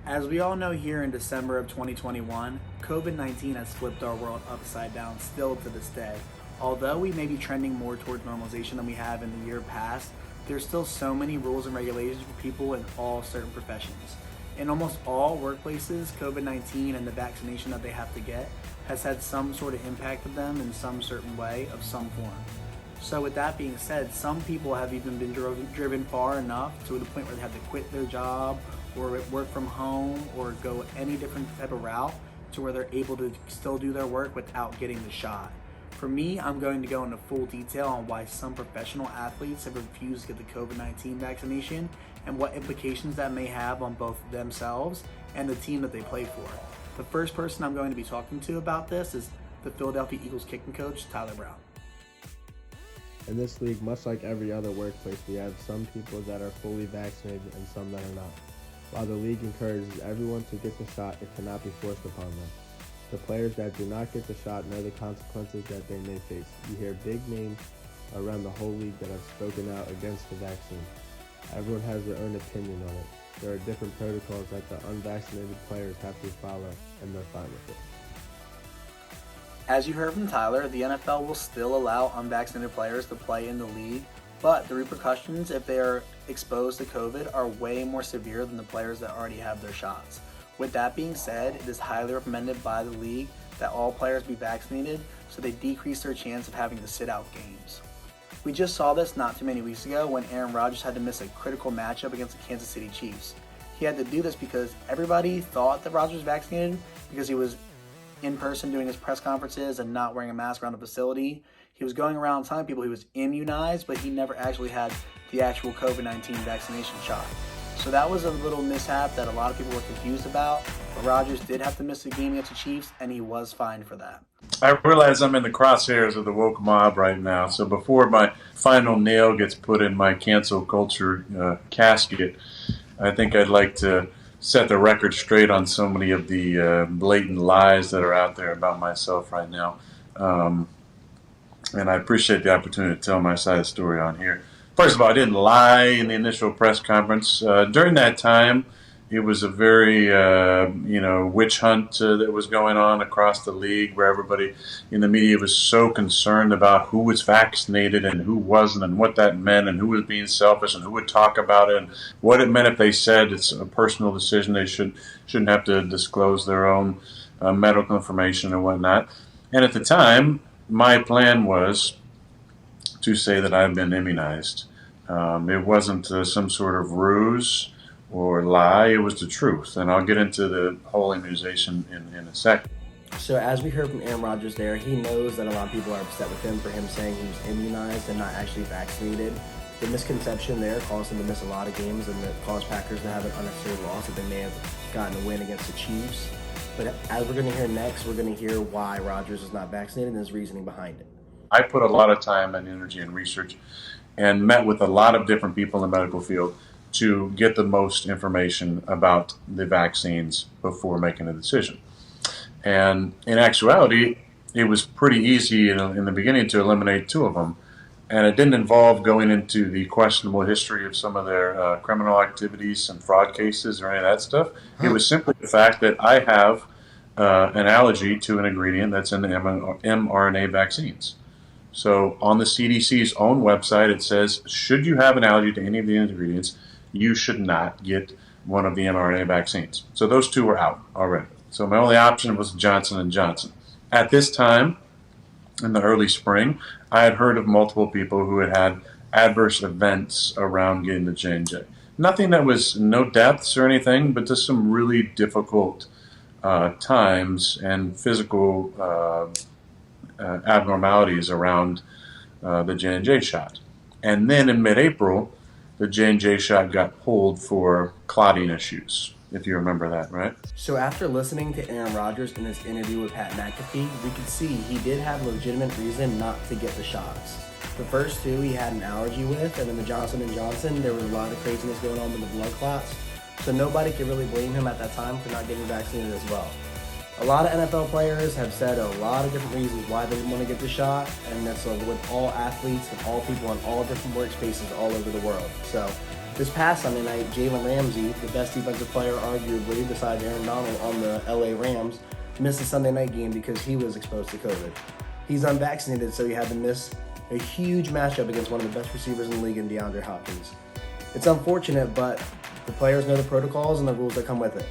As we all know, here in December of 2021, COVID-19 has flipped our world upside down still to this day. Although we may be trending more towards normalization than we have in the year past, there's still so many rules and regulations for people in all certain professions. In almost all workplaces, COVID-19 and the vaccination that they have to get has had some sort of impact of them in some certain way of some form. So with that being said, some people have even been driven far enough to the point where they have to quit their job or work from home or go any different type of route to where they're able to still do their work without getting the shot. For me, I'm going to go into full detail on why some professional athletes have refused to get the COVID-19 vaccination and what implications that may have on both themselves and the team that they play for. The first person I'm going to be talking to about this is the Philadelphia Eagles kicking coach, Tyler Brown. In this league, much like every other workplace, we have some people that are fully vaccinated and some that are not. While the league encourages everyone to get the shot, it cannot be forced upon them. The players that do not get the shot know the consequences that they may face. You hear big names around the whole league that have spoken out against the vaccine. Everyone has their own opinion on it. There are different protocols that the unvaccinated players have to follow, and they're fine with it. As you heard from Tyler, the NFL will still allow unvaccinated players to play in the league, but the repercussions if they are exposed to COVID are way more severe than the players that already have their shots. With that being said, it is highly recommended by the league that all players be vaccinated so they decrease their chance of having to sit out games. We just saw this not too many weeks ago when Aaron Rodgers had to miss a critical matchup against the Kansas City Chiefs. He had to do this because everybody thought that Rodgers was vaccinated because he was in person doing his press conferences and not wearing a mask around the facility. He was going around telling people he was immunized, but he never actually had the actual COVID-19 vaccination shot. So that was a little mishap that a lot of people were confused about, but Rodgers did have to miss the game against the Chiefs, and he was fined for that. I realize I'm in the crosshairs of the woke mob right now, so before my final nail gets put in my cancel culture casket, I think I'd like to set the record straight on so many of the blatant lies that are out there about myself right now. And I appreciate the opportunity to tell my side of the story on here. First of all, I didn't lie in the initial press conference. During that time, it was a very, witch hunt that was going on across the league where everybody in the media was so concerned about who was vaccinated and who wasn't and what that meant and who was being selfish and who would talk about it and what it meant if they said it's a personal decision. They shouldn't have to disclose their own medical information and whatnot. And at the time, my plan was to say that I've been immunized. It wasn't some sort of ruse or lie, it was the truth. And I'll get into the whole immunization in a second. So as we heard from Aaron Rodgers there, he knows that a lot of people are upset with him for him saying he was immunized and not actually vaccinated. The misconception there caused him to miss a lot of games and it caused Packers to have an unnecessary loss that they may have gotten a win against the Chiefs. But as we're going to hear next, we're going to hear why Rodgers is not vaccinated and his reasoning behind it. I put a lot of time and energy and research and met with a lot of different people in the medical field to get the most information about the vaccines before making a decision. And in actuality, it was pretty easy in the beginning to eliminate two of them. And it didn't involve going into the questionable history of some of their criminal activities and fraud cases or any of that stuff. It was simply the fact that I have an allergy to an ingredient that's in the mRNA vaccines. So on the CDC's own website, it says, should you have an allergy to any of the ingredients, you should not get one of the mRNA vaccines. So those two were out already. So my only option was Johnson & Johnson. At this time, in the early spring, I had heard of multiple people who had had adverse events around getting the J&J. Nothing that was no deaths or anything, but just some really difficult times and physical abnormalities around the J&J shot. And then in mid-April, the J&J shot got pulled for clotting issues, if you remember that, right? So after listening to Aaron Rodgers in his interview with Pat McAfee, we could see he did have a legitimate reason not to get the shots. The first two he had an allergy with, and then the Johnson & Johnson, there was a lot of craziness going on with the blood clots. So nobody could really blame him at that time for not getting vaccinated as well. A lot of NFL players have said a lot of different reasons why they want to get the shot, and that's with all athletes and all people on all different workspaces all over the world. So This past Sunday night, Jalen Ramsey, the best defensive player arguably besides Aaron Donald on the LA Rams, missed the Sunday night game because he was exposed to COVID. He's unvaccinated, so he had to miss a huge matchup against one of the best receivers in the league in DeAndre Hopkins. It's unfortunate, but the players know the protocols and the rules that come with it.